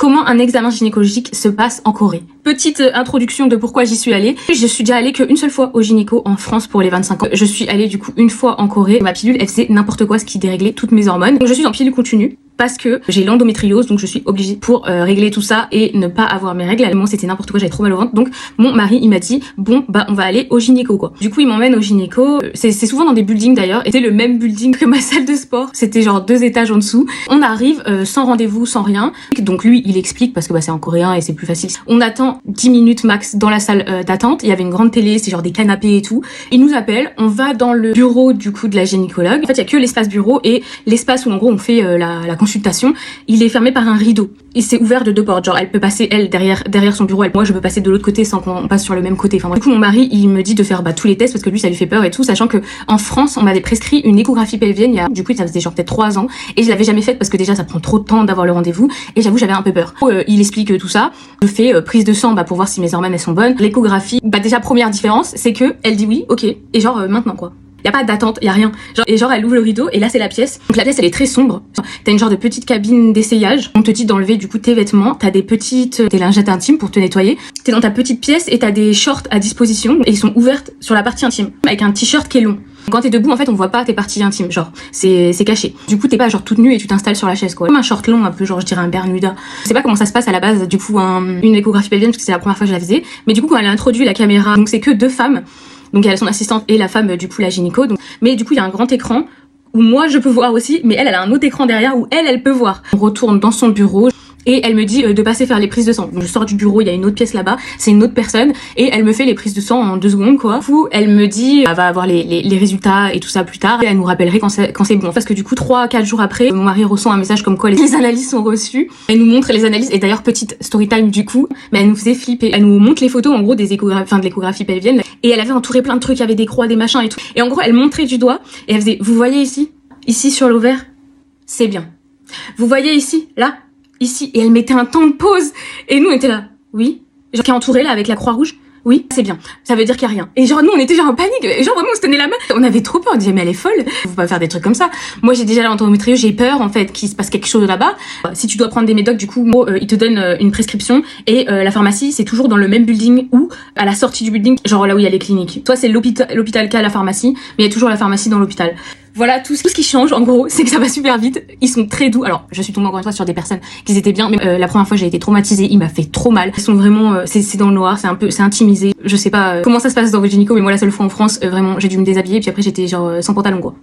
Comment un examen gynécologique se passe en Corée. Petite introduction de pourquoi j'y suis allée. Je suis déjà allée qu'une seule fois au gynéco en France pour les 25 ans. Je suis allée du coup une fois en Corée. Ma pilule, elle faisait n'importe quoi, ce qui déréglait toutes mes hormones. Donc je suis en pilule continue parce que j'ai l'endométriose, donc je suis obligée pour régler tout ça et ne pas avoir mes règles. Moi c'était n'importe quoi, j'avais trop mal au ventre. Donc mon mari il m'a dit bon bah on va aller au gynéco quoi. Du coup il m'emmène au gynéco. C'est souvent dans des buildings d'ailleurs. C'était le même building que ma salle de sport. C'était genre 2 étages en dessous. On arrive sans rendez-vous, sans rien. Donc lui il explique parce que bah c'est en coréen et c'est plus facile. On attend 10 minutes max dans la salle d'attente. Il y avait une grande télé, c'est genre des canapés et tout. Il nous appelle, on va dans le bureau du coup de la gynécologue. En fait il y a que l'espace bureau et l'espace où en gros on fait la consultation, il est fermé par un rideau. Il s'est ouvert de 2 portes, genre elle peut passer elle derrière son bureau, moi je peux passer de l'autre côté sans qu'on passe sur le même côté. Enfin bref. Du coup mon mari il me dit de faire tous les tests parce que lui ça lui fait peur et tout, sachant que en France on m'avait prescrit une échographie pelvienne du coup ça faisait genre peut-être 3 ans et je l'avais jamais faite parce que déjà ça prend trop de temps d'avoir le rendez-vous et j'avoue j'avais un peu peur. Il explique tout ça, je fais prise de sang pour voir si mes hormones elles sont bonnes. L'échographie, déjà première différence c'est que elle dit oui, ok, et genre maintenant quoi. Y a pas d'attente, y a rien. Genre elle ouvre le rideau et là c'est la pièce. Donc la pièce elle est très sombre. T'as une genre de petite cabine d'essayage. On te dit d'enlever du coup tes vêtements. T'as des lingettes intimes pour te nettoyer. T'es dans ta petite pièce et t'as des shorts à disposition et ils sont ouvertes sur la partie intime avec un t-shirt qui est long. Quand t'es debout en fait on voit pas tes parties intimes, genre c'est caché. Du coup t'es pas genre toute nue et tu t'installes sur la chaise quoi. Comme un short long un peu genre je dirais un Bermuda. Je sais pas comment ça se passe à la base du coup une échographie pelvienne parce que c'est la première fois que je la faisais. Mais du coup quand elle a introduit la caméra, donc c'est que 2 femmes. Donc il y a son assistante et la femme du coup la gynéco. Mais du coup il y a un grand écran où moi je peux voir aussi, mais elle a un autre écran derrière où elle peut voir. On retourne dans son bureau. Et elle me dit de passer faire les prises de sang. Donc je sors du bureau, il y a une autre pièce là-bas, c'est une autre personne et elle me fait les prises de sang en 2 secondes quoi. Du coup, elle me dit elle va avoir les résultats et tout ça plus tard et elle nous rappellerait quand c'est bon. Parce que du coup 3-4 jours après, mon mari reçoit un message comme quoi les analyses sont reçues. Elle nous montre les analyses et d'ailleurs petite story time du coup, mais elle nous faisait flipper. Elle nous montre les photos en gros des de l'échographie pelvienne et elle avait entouré plein de trucs, il y avait des croix, des machins et tout. Et en gros, elle montrait du doigt et elle faisait vous voyez ici sur l'ovaire, c'est bien. Vous voyez ici, là ici, et elle mettait un temps de pause et nous on était là, oui, genre qui est entouré là avec la croix rouge, oui c'est bien, ça veut dire qu'il y a rien. Et genre nous on était genre en panique, genre vraiment on se tenait la main, on avait trop peur, on disait mais elle est folle, faut pas faire des trucs comme ça. Moi j'ai déjà l'endométriose, j'ai peur en fait qu'il se passe quelque chose là-bas. Si tu dois prendre des médocs du coup ils te donnent une prescription et la pharmacie c'est toujours dans le même building ou à la sortie du building, genre là où il y a les cliniques. Soit c'est l'hôpital qui a la pharmacie, mais il y a toujours la pharmacie dans l'hôpital. Voilà, tout ce qui change, en gros, c'est que ça va super vite. Ils sont très doux. Alors, je suis tombée encore une fois sur des personnes qui étaient bien, mais la première fois, j'ai été traumatisée. Il m'a fait trop mal. Ils sont vraiment, c'est dans le noir, c'est intimisé. Je sais pas comment ça se passe dans le gynéco, mais moi, la seule fois en France, vraiment, j'ai dû me déshabiller. Puis après, j'étais genre sans pantalon, quoi.